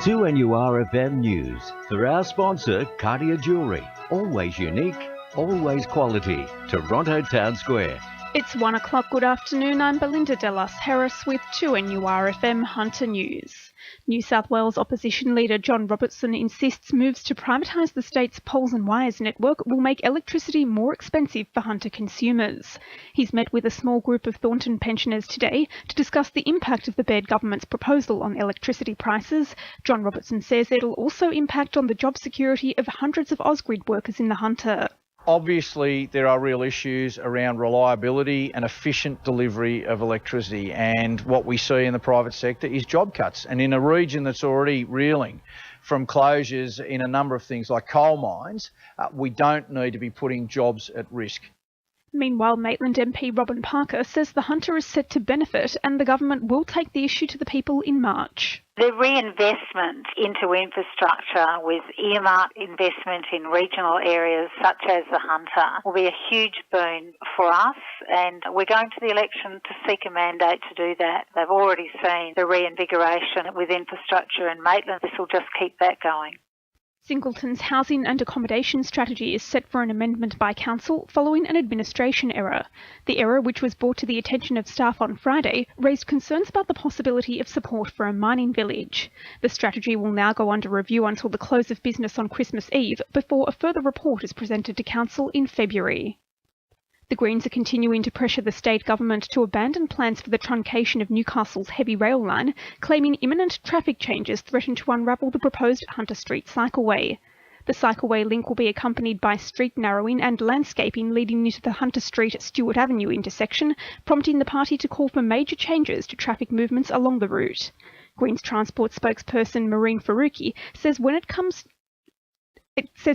2NURFM News for our sponsor, Cartier Jewellery. Always unique, always quality. Toronto Town Square. It's 1 o'clock. Good afternoon. I'm Belinda De Lasheras with 2NURFM Hunter News. New South Wales opposition leader John Robertson insists moves to privatise the state's poles and wires network will make electricity more expensive for Hunter consumers. He's met with a small group of Thornton pensioners today to discuss the impact of the Baird government's proposal on electricity prices. John Robertson says it'll also impact on the job security of hundreds of Ausgrid workers in the Hunter. Obviously, there are real issues around reliability and efficient delivery of electricity, and what we see in the private sector is job cuts. And in a region that's already reeling from closures in a number of things like coal mines, we don't need to be putting jobs at risk. Meanwhile, Maitland MP Robin Parker says the Hunter is set to benefit and the government will take the issue to the people in March. The reinvestment into infrastructure with earmarked investment in regional areas such as the Hunter will be a huge boon for us, and we're going to the election to seek a mandate to do that. They've already seen the reinvigoration with infrastructure in Maitland. This will just keep that going. Singleton's housing and accommodation strategy is set for an amendment by Council following an administration error. The error, which was brought to the attention of staff on Friday, raised concerns about the possibility of support for a mining village. The strategy will now go under review until the close of business on Christmas Eve before a further report is presented to Council in February. The Greens are continuing to pressure the state government to abandon plans for the truncation of Newcastle's heavy rail line, claiming imminent traffic changes threaten to unravel the proposed Hunter Street cycleway. The cycleway link will be accompanied by street narrowing and landscaping leading into the Hunter Street-Stewart Avenue intersection, prompting the party to call for major changes to traffic movements along the route. Greens transport spokesperson Maureen Faruqi says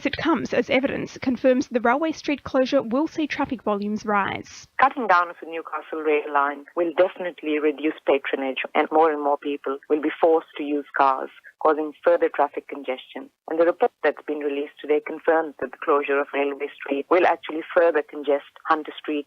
it comes as evidence confirms the Railway Street closure will see traffic volumes rise. Cutting down of the Newcastle rail line will definitely reduce patronage, and more people will be forced to use cars, causing further traffic congestion. And the report that's been released today confirms that the closure of Railway Street will actually further congest Hunter Street.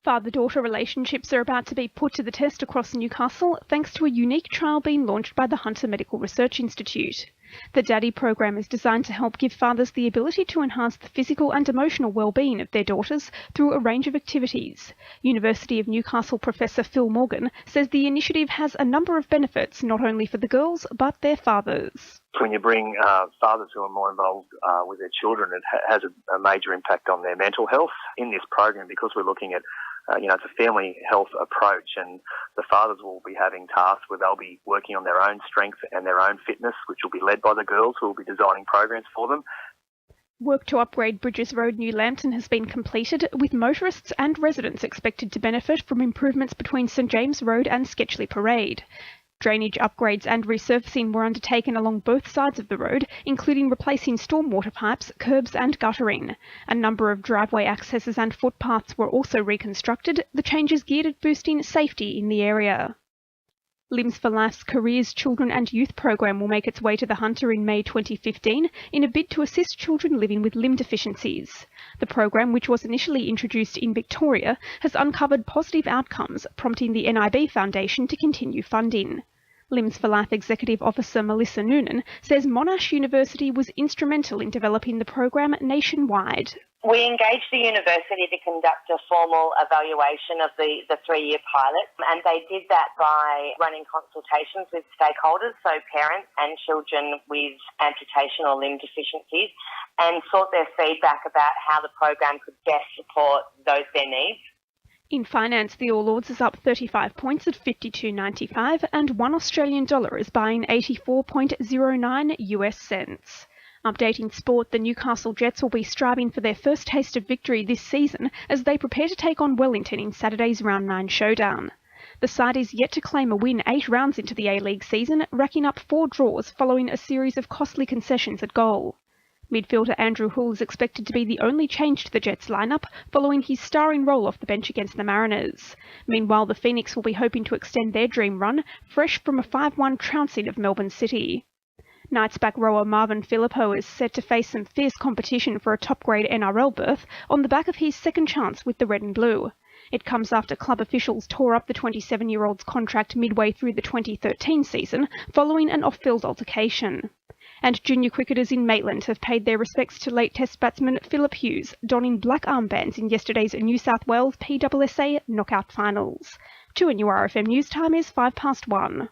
Father-daughter relationships are about to be put to the test across Newcastle thanks to a unique trial being launched by the Hunter Medical Research Institute. The Daddy program is designed to help give fathers the ability to enhance the physical and emotional well-being of their daughters through a range of activities. University of Newcastle Professor Phil Morgan says the initiative has a number of benefits not only for the girls but their fathers. When you bring fathers who are more involved with their children, it has a major impact on their mental health. In this program, because we're looking at it's a family health approach, and the fathers will be having tasks where they'll be working on their own strength and their own fitness, which will be led by the girls who will be designing programs for them. Work to upgrade Bridges Road, New Lambton has been completed, with motorists and residents expected to benefit from improvements between St James Road and Sketchley Parade. Drainage upgrades and resurfacing were undertaken along both sides of the road, including replacing stormwater pipes, curbs and guttering. A number of driveway accesses and footpaths were also reconstructed, the changes geared at boosting safety in the area. Limbs for Life's Careers, Children and Youth program will make its way to the Hunter in May 2015 in a bid to assist children living with limb deficiencies. The program, which was initially introduced in Victoria, has uncovered positive outcomes, prompting the NIB Foundation to continue funding. Limbs for Life Executive Officer Melissa Noonan says Monash University was instrumental in developing the program nationwide. We engaged the university to conduct a formal evaluation of the 3-year pilot, and they did that by running consultations with stakeholders, so parents and children with amputation or limb deficiencies, and sought their feedback about how the program could best support their needs. In finance, the All Ords is up 35 points at 52.95 and $1 Australian is buying 84.09 US cents. Updating sport, the Newcastle Jets will be striving for their first taste of victory this season as they prepare to take on Wellington in Saturday's Round 9 showdown. The side is yet to claim a win 8 rounds into the A-League season, racking up 4 draws following a series of costly concessions at goal. Midfielder Andrew Hull is expected to be the only change to the Jets lineup following his starring role off the bench against the Mariners. Meanwhile, the Phoenix will be hoping to extend their dream run, fresh from a 5-1 trouncing of Melbourne City. Knights back rower Marvin Filippo is set to face some fierce competition for a top-grade NRL berth on the back of his second chance with the Red and Blue. It comes after club officials tore up the 27-year-old's contract midway through the 2013 season following an off-field altercation. And junior cricketers in Maitland have paid their respects to late Test batsman Philip Hughes, donning black armbands in yesterday's New South Wales PWSA knockout finals. 2 at your RFM News Time is 1:05.